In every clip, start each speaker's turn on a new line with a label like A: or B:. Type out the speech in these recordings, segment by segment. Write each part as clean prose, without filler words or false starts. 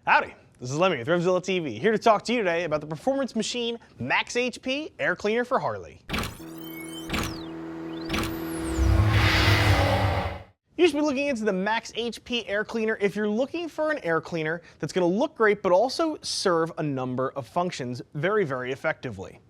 A: Howdy, this is Lemmy with RevZilla TV, here to talk to you today about the performance machine Max-HP air cleaner for Harley. You should be looking into the Max-HP air cleaner if you're looking for an air cleaner that's going to look great but also serve a number of functions very, very effectively.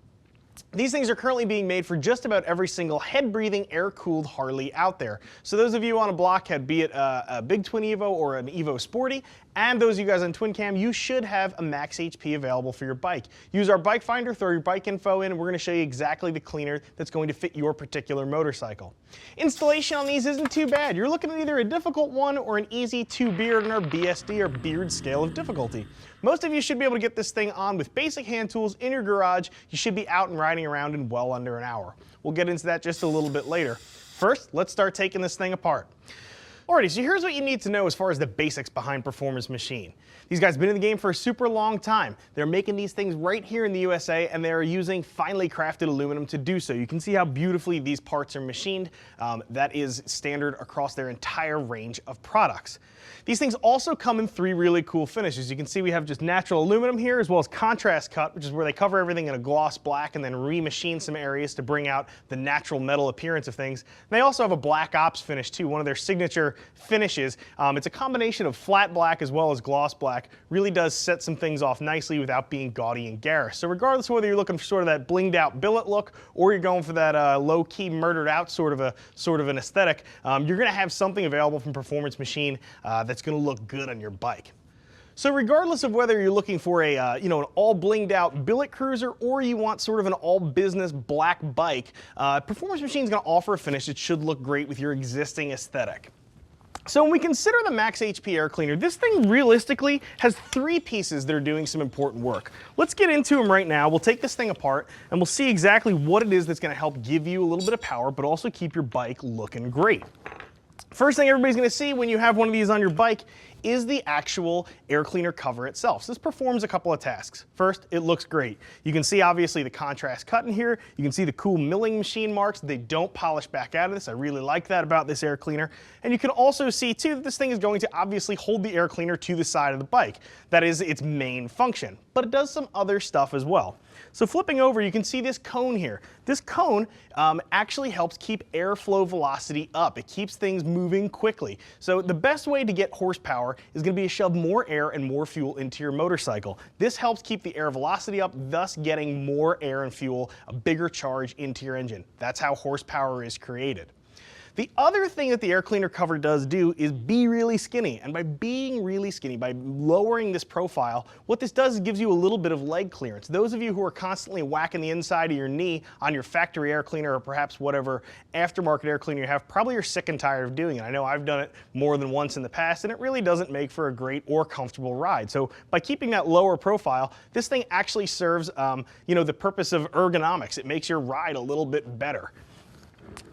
A: These things are currently being made for just about every single head-breathing, air-cooled Harley out there. So those of you on a blockhead, be it a big Twin Evo or an Evo Sporty, and those of you guys on Twin Cam, you should have a Max-HP available for your bike. Use our bike finder, throw your bike info in, and we're going to show you exactly the cleaner that's going to fit your particular motorcycle. Installation on these isn't too bad. You're looking at either a difficult one or an easy 2-beard in our BSD or beard scale of difficulty. Most of you should be able to get this thing on with basic hand tools in your garage. You should be out and riding around in well under an hour. We'll get into that just a little bit later. First, let's start taking this thing apart. Alrighty, so here's what you need to know as far as the basics behind Performance Machine. These guys have been in the game for a super long time. They're making these things right here in the USA, and they're using finely crafted aluminum to do so. You can see how beautifully these parts are machined. That is standard across their entire range of products. These things also come in 3 really cool finishes. You can see we have just natural aluminum here, as well as contrast cut, which is where they cover everything in a gloss black and then remachine some areas to bring out the natural metal appearance of things. And they also have a black ops finish too, one of their signature finishes. It's a combination of flat black as well as gloss black. Really does set some things off nicely without being gaudy and garish. So regardless of whether you're looking for sort of that blinged out billet look or you're going for that low-key murdered out sort of an aesthetic, you're going to have something available from Performance Machine that's going to look good on your bike. So regardless of whether you're looking for a an all blinged out billet cruiser or you want sort of an all business black bike, Performance Machine is going to offer a finish that should look great with your existing aesthetic. So when we consider the Max-HP air cleaner, this thing realistically has 3 pieces that are doing some important work. Let's get into them right now. We'll take this thing apart and we'll see exactly what it is that's going to help give you a little bit of power but also keep your bike looking great. First thing everybody's going to see when you have one of these on your bike is the actual air cleaner cover itself. So this performs a couple of tasks. First, it looks great. You can see obviously the contrast cut in here. You can see the cool milling machine marks. They don't polish back out of this. I really like that about this air cleaner. And you can also see too that this thing is going to obviously hold the air cleaner to the side of the bike. That is its main function, but it does some other stuff as well. So flipping over, you can see this cone here. This cone actually helps keep airflow velocity up. It keeps things moving quickly. So the best way to get horsepower is going to be to shove more air and more fuel into your motorcycle. This helps keep the air velocity up, thus getting more air and fuel, a bigger charge into your engine. That's how horsepower is created. The other thing that the air cleaner cover does do is be really skinny, and by being really skinny, by lowering this profile, what this does is gives you a little bit of leg clearance. Those of you who are constantly whacking the inside of your knee on your factory air cleaner or perhaps whatever aftermarket air cleaner you have, probably are sick and tired of doing it. I know I've done it more than once in the past, and it really doesn't make for a great or comfortable ride. So by keeping that lower profile, this thing actually serves the purpose of ergonomics. It makes your ride a little bit better.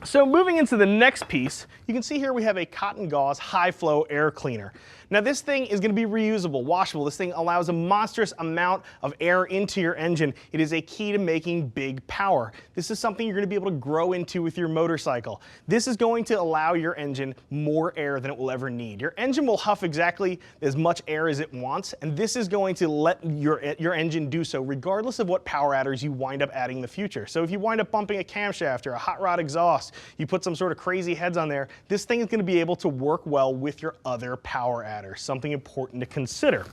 A: So moving into the next piece, you can see here we have a cotton gauze high flow air cleaner. Now this thing is going to be reusable, washable. This thing allows a monstrous amount of air into your engine. It is a key to making big power. This is something you're going to be able to grow into with your motorcycle. This is going to allow your engine more air than it will ever need. Your engine will huff exactly as much air as it wants, and this is going to let your engine do so regardless of what power adders you wind up adding in the future. So if you wind up bumping a camshaft or a hot rod exhaust, you put some sort of crazy heads on there, this thing is going to be able to work well with your other power adders, something important to consider.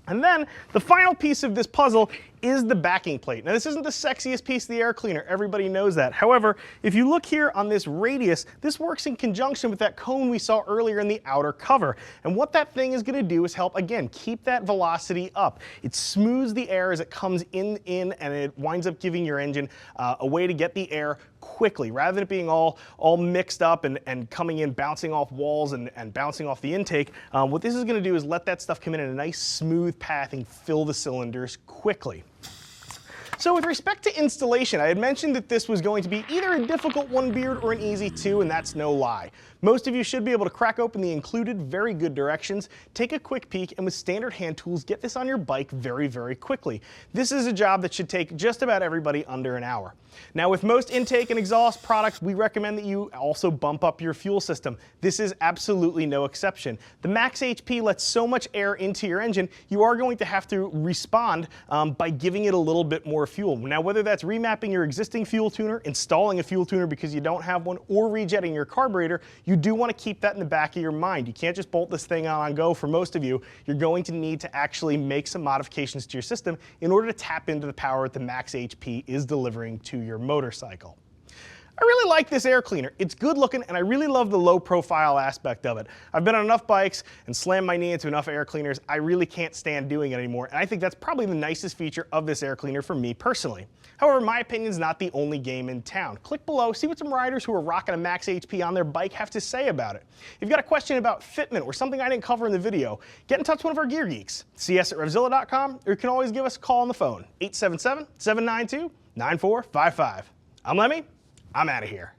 A: And then the final piece of this puzzle is the backing plate. Now this isn't the sexiest piece of the air cleaner, everybody knows that. However, if you look here on this radius, this works in conjunction with that cone we saw earlier in the outer cover. And what that thing is going to do is help, again, keep that velocity up. It smooths the air as it comes in, and it winds up giving your engine a way to get the air quickly, rather than it being all mixed up and coming in, bouncing off walls and bouncing off the intake. What this is going to do is let that stuff come in a nice smooth path and fill the cylinders quickly. So with respect to installation, I had mentioned that this was going to be either a difficult one beard or an easy two, and that's no lie. Most of you should be able to crack open the included very good directions, take a quick peek, and with standard hand tools, get this on your bike very, very quickly. This is a job that should take just about everybody under an hour. Now with most intake and exhaust products, we recommend that you also bump up your fuel system. This is absolutely no exception. The Max-HP lets so much air into your engine, you are going to have to respond by giving it a little bit more fuel. Now whether that's remapping your existing fuel tuner, installing a fuel tuner because you don't have one, or rejetting your carburetor, you do want to keep that in the back of your mind. You can't just bolt this thing on go for most of you. You're going to need to actually make some modifications to your system in order to tap into the power that the Max-HP is delivering to your motorcycle. I really like this air cleaner. It's good looking and I really love the low profile aspect of it. I've been on enough bikes and slammed my knee into enough air cleaners, I really can't stand doing it anymore, and I think that's probably the nicest feature of this air cleaner for me personally. However, my opinion is not the only game in town. Click below, see what some riders who are rocking a Max-HP on their bike have to say about it. If you've got a question about fitment or something I didn't cover in the video, get in touch with one of our gear geeks. See us at RevZilla.com, or you can always give us a call on the phone, 877-792-9455. I'm Lemmy, I'm out of here.